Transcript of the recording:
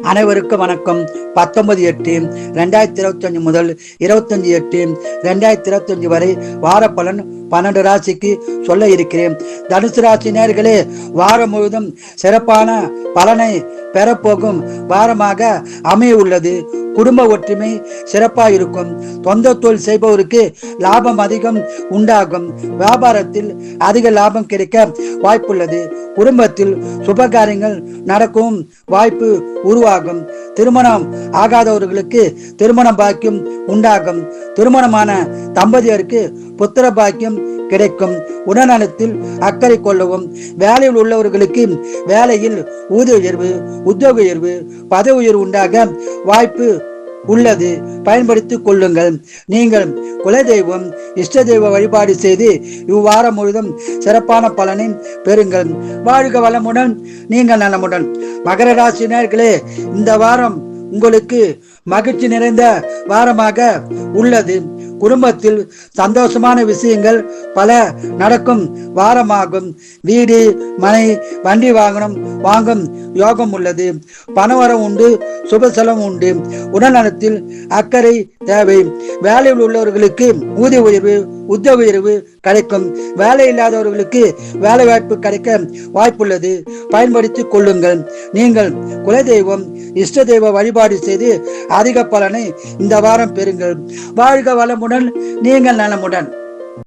அனைவருக்கும் வணக்கம். 19/8/2025 முதல் 25/8/2025 வரை வார பலன் 12 ராசிக்கு சொல்ல இருக்கிறேன். தனுசு ராசி நேயர்களே, வாரம் முழுவதும் சிறப்பான பலனை பெறப்போகும் வாரமாக அமைய உள்ளது. குடும்ப ஒற்றுமை சிறப்பாக இருக்கும். சொந்த தொழில் செய்பவருக்கு லாபம் அதிகம் உண்டாகும். வியாபாரத்தில் அதிக லாபம் கிடைக்க வாய்ப்புள்ளது. குடும்பத்தில் சுபகாரியங்கள் நடக்கும் வாய்ப்பு உருவாகும். திருமணம் ஆகாதவர்களுக்கு திருமண பாக்கியம் உண்டாகும். திருமணமான தம்பதியருக்கு புத்திர பாக்கியம் கிடைக்கும். உடல்நலத்தில் அக்கறை கொள்ளவும். வேலையில் உள்ளவர்களுக்கு வேலையில் ஊதிய உயர்வு, உத்தியோக உயர்வு, பதவி உயர்வு உண்டாக வாய்ப்பு உள்ளது. பயன்படுத்திக் கொள்ளுங்கள். நீங்கள் குலதெய்வம், இஷ்ட தெய்வ வழிபாடு செய்து இவ்வாரம் முழுவதும் சிறப்பான பலனை பெறுங்கள். வாழ்க வளமுடன், நீங்கள் நலமுடன். மகர ராசி நேயர்களே, இந்த வாரம் உங்களுக்கு மகிழ்ச்சி நிறைந்த வாரமாக உள்ளது. குடும்பத்தில் சந்தோஷமான விஷயங்கள் பல நடக்கும் வாரமாகும். வீடு, மனை, வண்டி வாங்கும் யோகம் உள்ளது. பணவரம் உண்டு, சுப செலவு உண்டு. உடல்நலத்தில் அக்கறை தேவை. வேலையில் உள்ளவர்களுக்கு ஊதிய உயர்வு, உத்தியோக உயர்வு கிடைக்கும். வேலை இல்லாதவர்களுக்கு வேலை வாய்ப்பு கிடைக்க வாய்ப்புள்ளது. பயன்படுத்திக் கொள்ளுங்கள். நீங்கள் குலதெய்வம், இஷ்ட தெய்வ வழிபாடு செய்து அதிக பலனை இந்த வாரம் பெறுங்கள். வாழ்க வளமுடன், நீங்கள் நலமுடன்.